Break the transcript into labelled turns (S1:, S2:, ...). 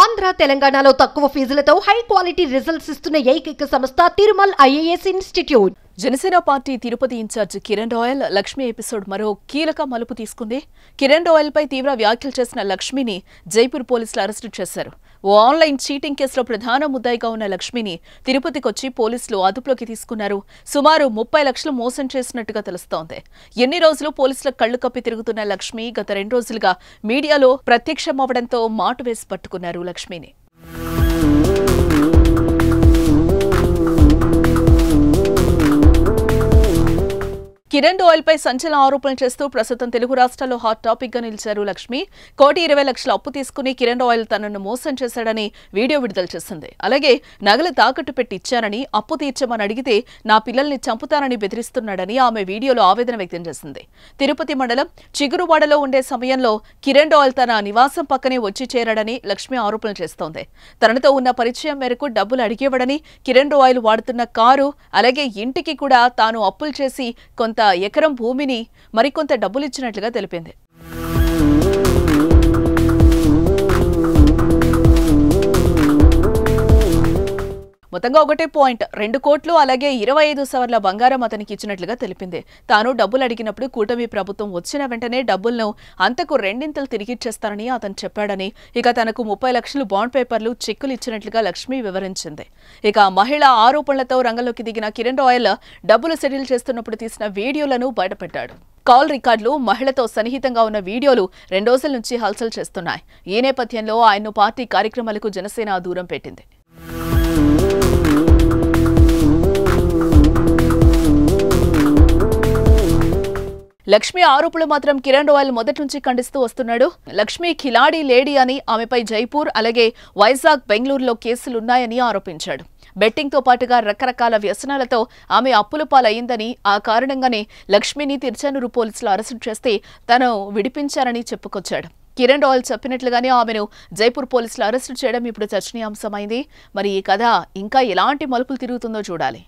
S1: ఆంధ్ర తెలంగాణలో తక్కువ ఫీజులతో high quality results ఇస్తున్న ఏకైక సంస్థ Tirumal IAS institute.
S2: Janasena party Tirupati incharge Kiran Royal Lakshmi episode మరో కీలక మలుపు తీసుకుంది. కిరణ్ రాయల్ పై తీవ్ర వ్యాఖ్యలు చేసిన లక్ష్మిని జైపూర్ పోలీసులు అరెస్టు చేశారు. ఓ ఆన్లైన్ చీటింగ్ కేసులో ప్రధాన ముద్దాయిగా ఉన్న లక్ష్మిని తిరుపతికొచ్చి పోలీసులు అదుపులోకి తీసుకున్నారు. సుమారు 30 లక్షలు మోసం చేసినట్టుగా తెలుస్తోంది. ఎన్ని రోజులు పోలీసుల కళ్లు కప్పి తిరుగుతున్న లక్ష్మి గత 2 రోజులుగా మీడియాలో ప్రత్యక్షమవడంతో మాటు వేసి పట్టుకున్నారు లక్ష్మిని. కిరణ్ రాయల్ పై సంచలన ఆరోపణలు చేస్తూ ప్రస్తుతం తెలుగు రాష్ట్రాల్లో హాట్ టాపిక్ గా నిలిచారు లక్ష్మి. 1,20,00,000 అప్పు తీసుకుని కిరణ్ రాయల్ తనను మోసం చేశాడని వీడియో విడుదల చేసింది. అలాగే నగలు తాకట్టు పెట్టి ఇచ్చానని, అప్పు తీర్చమని అడిగితే నా పిల్లల్ని చంపుతానని బెదిరిస్తున్నాడని ఆమె వీడియోలో ఆవేదన వ్యక్తం చేసింది. తిరుపతి మండలం చిగురువాడలో ఉండే సమయంలో కిరణ్ రాయల్ తన నివాసం పక్కనే వచ్చి చేరాడని లక్ష్మి ఆరోపణలు చేస్తోంది. తనతో ఉన్న పరిచయం మేరకు డబ్బులు అడిగేవాడని, కిరణ్ రాయల్ వాడుతున్న కారు అలాగే ఇంటికి కూడా తాను అప్పులు చేసి కొంత ఎకరం భూమిని మరికొంత డబ్బులిచ్చినట్లుగా తెలిపింది. మొత్తంగా 1.2 కోట్లు అలాగే 25 సవర్ల బంగారం అతనికి ఇచ్చినట్లుగా తెలిపింది. తాను డబ్బులు అడిగినప్పుడు కూటమి ప్రభుత్వం వచ్చిన వెంటనే డబ్బులను అంతకు 2 తిరిగిచ్చేస్తానని అతను చెప్పాడని, ఇక తనకు 30 లక్షలు బాండ్ పేపర్లు, చెక్కులు ఇచ్చినట్లుగా లక్ష్మి వివరించింది. ఇక మహిళా ఆరోపణలతో రంగంలోకి దిగిన కిరణ్ రాయల్ డబ్బులు సెటిల్ చేస్తున్నప్పుడు తీసిన వీడియోలను బయటపెట్టాడు. కాల్ రికార్డులు, మహిళతో సన్నిహితంగా ఉన్న వీడియోలు 2 రోజుల నుంచి హల్చల్ చేస్తున్నాయి. ఈ నేపథ్యంలో ఆయన్ను పార్టీ కార్యక్రమాలకు జనసేన దూరం పెట్టింది. లక్ష్మి ఆరోపణలు మాత్రం కిరణ్ రాయల్ మొదటి నుంచి ఖండిస్తూ వస్తున్నాడు. లక్ష్మి ఖిలాడీ లేడీ అని, ఆమెపై జైపూర్ అలాగే వైజాగ్, బెంగళూరులో కేసులున్నాయని ఆరోపించాడు. బెట్టింగ్తో పాటుగా రకరకాల వ్యసనాలతో ఆమె అప్పుల పాలయ్యిందని, ఆ కారణంగానే లక్ష్మిని తిరుచానూరు పోలీసులు అరెస్టు చేస్తే తను విడిపించారని చెప్పుకొచ్చాడు. కిరణ్ రాయల్ చెప్పినట్లుగానే ఆమెను జైపూర్ పోలీసులు అరెస్టు చేయడం ఇప్పుడు చర్చనీయాంశమైంది. మరి ఈ కథ ఇంకా ఎలాంటి మలుపులు తిరుగుతుందో చూడాలి.